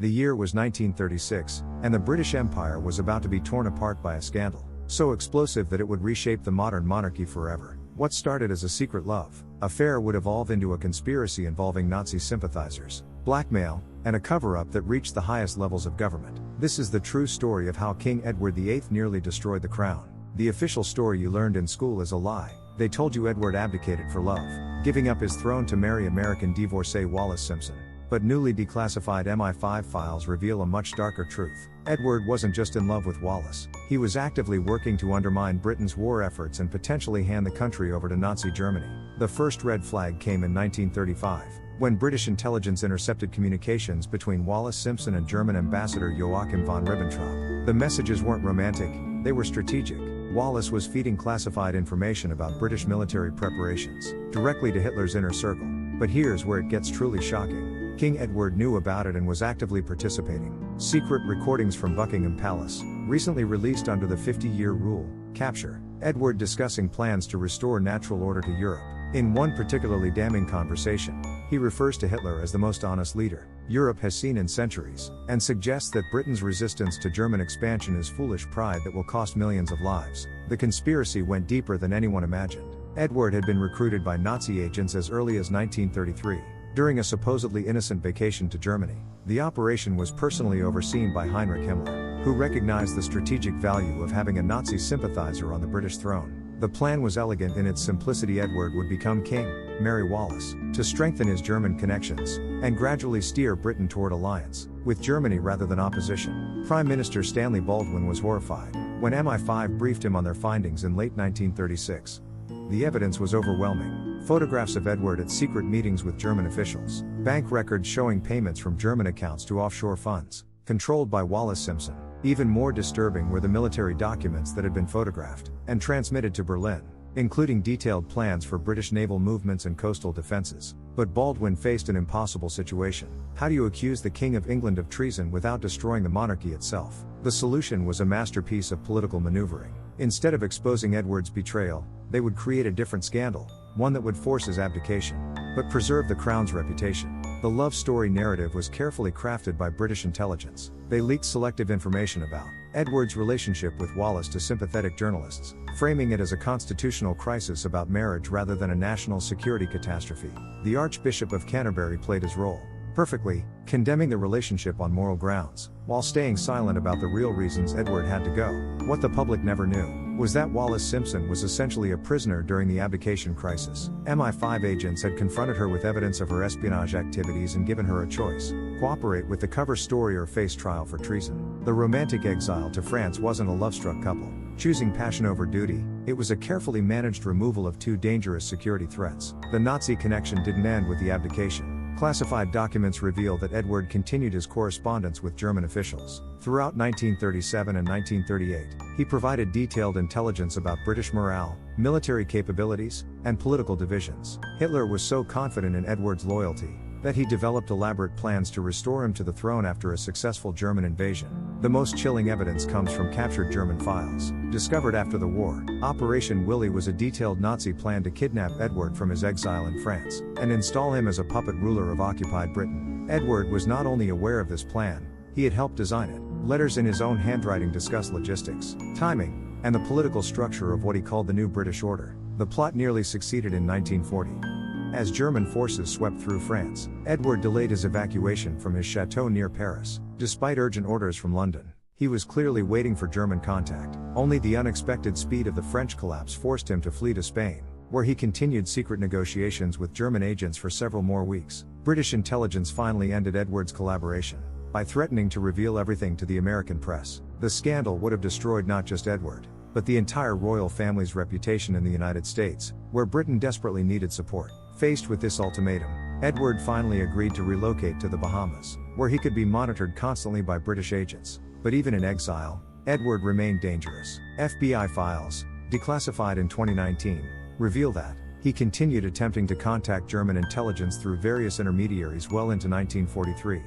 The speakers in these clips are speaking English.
The year was 1936, and the British Empire was about to be torn apart by a scandal so explosive that it would reshape the modern monarchy forever. What started as a secret love affair would evolve into a conspiracy involving Nazi sympathizers, blackmail, and a cover-up that reached the highest levels of government. This is the true story of how King Edward VIII nearly destroyed the crown. The official story you learned in school is a lie. They told you Edward abdicated for love, giving up his throne to marry American divorcee Wallis Simpson. But newly declassified MI5 files reveal a much darker truth. Edward wasn't just in love with Wallis, he was actively working to undermine Britain's war efforts and potentially hand the country over to Nazi Germany. The first red flag came in 1935, when British intelligence intercepted communications between Wallis Simpson and German ambassador Joachim von Ribbentrop. The messages weren't romantic, they were strategic. Wallis was feeding classified information about British military preparations directly to Hitler's inner circle. But here's where it gets truly shocking. King Edward knew about it and was actively participating. Secret recordings from Buckingham Palace, recently released under the 50-year rule, capture Edward discussing plans to restore natural order to Europe. In one particularly damning conversation, he refers to Hitler as the most honest leader Europe has seen in centuries, and suggests that Britain's resistance to German expansion is foolish pride that will cost millions of lives. The conspiracy went deeper than anyone imagined. Edward had been recruited by Nazi agents as early as 1933. During a supposedly innocent vacation to Germany, the operation was personally overseen by Heinrich Himmler, who recognized the strategic value of having a Nazi sympathizer on the British throne. The plan was elegant in its simplicity. Edward would become king, marry Wallis, to strengthen his German connections, and gradually steer Britain toward alliance with Germany rather than opposition. Prime Minister Stanley Baldwin was horrified when MI5 briefed him on their findings in late 1936. The evidence was overwhelming. Photographs of Edward at secret meetings with German officials, bank records showing payments from German accounts to offshore funds, controlled by Wallis Simpson. Even more disturbing were the military documents that had been photographed and transmitted to Berlin, including detailed plans for British naval movements and coastal defenses. But Baldwin faced an impossible situation. How do you accuse the King of England of treason without destroying the monarchy itself? The solution was a masterpiece of political maneuvering. Instead of exposing Edward's betrayal, they would create a different scandal, one that would force his abdication, but preserve the crown's reputation. The love story narrative was carefully crafted by British intelligence. They leaked selective information about Edward's relationship with Wallis to sympathetic journalists, framing it as a constitutional crisis about marriage rather than a national security catastrophe. The Archbishop of Canterbury played his role perfectly, condemning the relationship on moral grounds, while staying silent about the real reasons Edward had to go. What the public never knew was that Wallis Simpson was essentially a prisoner during the abdication crisis. MI5 agents had confronted her with evidence of her espionage activities and given her a choice: cooperate with the cover story or face trial for treason. The romantic exile to France wasn't a love-struck couple choosing passion over duty, it was a carefully managed removal of two dangerous security threats. The Nazi connection didn't end with the abdication. Classified documents reveal that Edward continued his correspondence with German officials. Throughout 1937 and 1938, he provided detailed intelligence about British morale, military capabilities, and political divisions. Hitler was so confident in Edward's loyalty that he developed elaborate plans to restore him to the throne after a successful German invasion. The most chilling evidence comes from captured German files, discovered after the war. Operation Willi was a detailed Nazi plan to kidnap Edward from his exile in France, and install him as a puppet ruler of occupied Britain. Edward was not only aware of this plan, he had helped design it. Letters in his own handwriting discuss logistics, timing, and the political structure of what he called the New British Order. The plot nearly succeeded in 1940. As German forces swept through France, Edward delayed his evacuation from his chateau near Paris. Despite urgent orders from London, he was clearly waiting for German contact. Only the unexpected speed of the French collapse forced him to flee to Spain, where he continued secret negotiations with German agents for several more weeks. British intelligence finally ended Edward's collaboration by threatening to reveal everything to the American press. The scandal would have destroyed not just Edward, but the entire royal family's reputation in the United States, where Britain desperately needed support. Faced with this ultimatum, Edward finally agreed to relocate to the Bahamas, where he could be monitored constantly by British agents. But even in exile, Edward remained dangerous. FBI files, declassified in 2019, reveal that he continued attempting to contact German intelligence through various intermediaries well into 1943.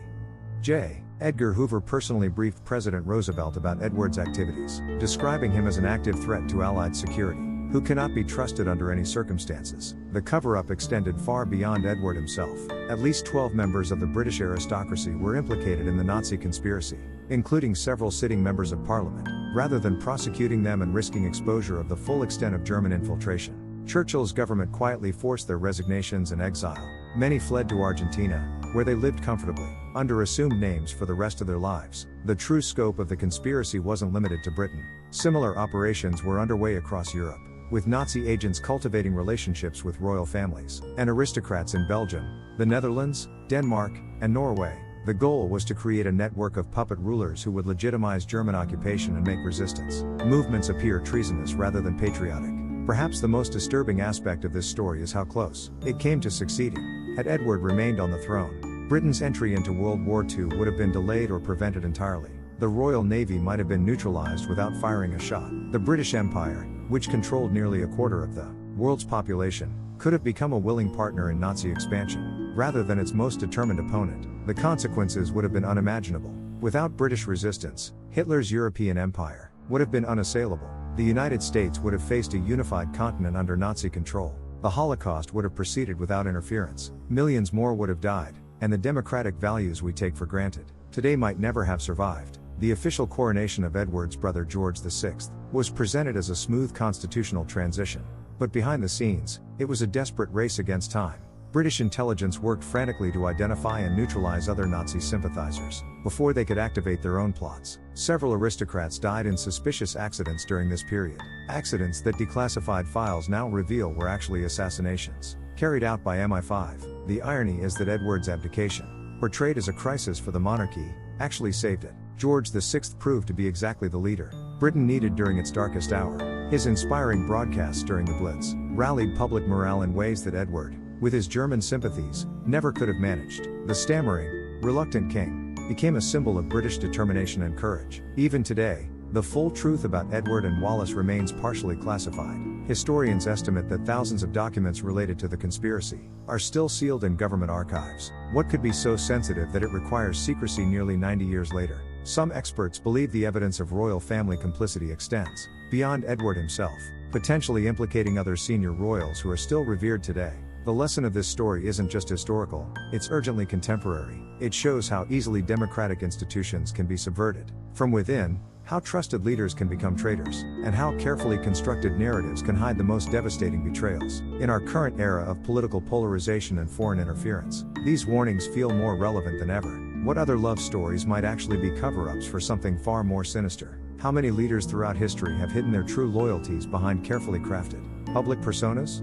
J. Edgar Hoover personally briefed President Roosevelt about Edward's activities, describing him as an active threat to Allied security. who cannot be trusted under any circumstances. The cover-up extended far beyond Edward himself. At least 12 members of the British aristocracy were implicated in the Nazi conspiracy, including several sitting members of parliament. Rather than prosecuting them and risking exposure of the full extent of German infiltration, Churchill's government quietly forced their resignations and exile. Many fled to Argentina, where they lived comfortably, under assumed names for the rest of their lives. The true scope of the conspiracy wasn't limited to Britain. Similar operations were underway across Europe, with Nazi agents cultivating relationships with royal families and aristocrats in Belgium, the Netherlands, Denmark, and Norway. The goal was to create a network of puppet rulers who would legitimize German occupation and make resistance movements appear treasonous rather than patriotic. Perhaps the most disturbing aspect of this story is how close it came to succeeding. Had Edward remained on the throne, Britain's entry into World War II would have been delayed or prevented entirely. The Royal Navy might have been neutralized without firing a shot. The British Empire, which controlled nearly a quarter of the world's population, could have become a willing partner in Nazi expansion, rather than its most determined opponent. The consequences would have been unimaginable. Without British resistance, Hitler's European empire would have been unassailable. The United States would have faced a unified continent under Nazi control. The Holocaust would have proceeded without interference. Millions more would have died, and the democratic values we take for granted today might never have survived. The official coronation of Edward's brother George VI was presented as a smooth constitutional transition. But behind the scenes, it was a desperate race against time. British intelligence worked frantically to identify and neutralize other Nazi sympathizers before they could activate their own plots. Several aristocrats died in suspicious accidents during this period. Accidents that declassified files now reveal were actually assassinations carried out by MI5. The irony is that Edward's abdication, portrayed as a crisis for the monarchy, actually saved it. George VI proved to be exactly the leader Britain needed during its darkest hour. His inspiring broadcasts during the Blitz rallied public morale in ways that Edward, with his German sympathies, never could have managed. The stammering, reluctant king became a symbol of British determination and courage. Even today, the full truth about Edward and Wallis remains partially classified. Historians estimate that thousands of documents related to the conspiracy are still sealed in government archives. What could be so sensitive that it requires secrecy nearly 90 years later? Some experts believe the evidence of royal family complicity extends beyond Edward himself, potentially implicating other senior royals who are still revered today. The lesson of this story isn't just historical, it's urgently contemporary. It shows how easily democratic institutions can be subverted from within, how trusted leaders can become traitors, and how carefully constructed narratives can hide the most devastating betrayals. In our current era of political polarization and foreign interference, these warnings feel more relevant than ever. What other love stories might actually be cover-ups for something far more sinister? How many leaders throughout history have hidden their true loyalties behind carefully crafted public personas?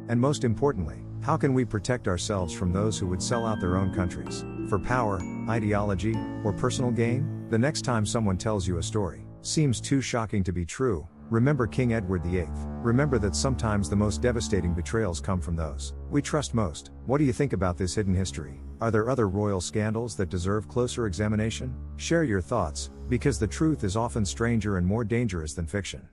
And most importantly, how can we protect ourselves from those who would sell out their own countries for power, ideology, or personal gain? The next time someone tells you a story seems too shocking to be true, remember King Edward VIII. Remember that sometimes the most devastating betrayals come from those we trust most. What do you think about this hidden history? Are there other royal scandals that deserve closer examination? Share your thoughts, because the truth is often stranger and more dangerous than fiction.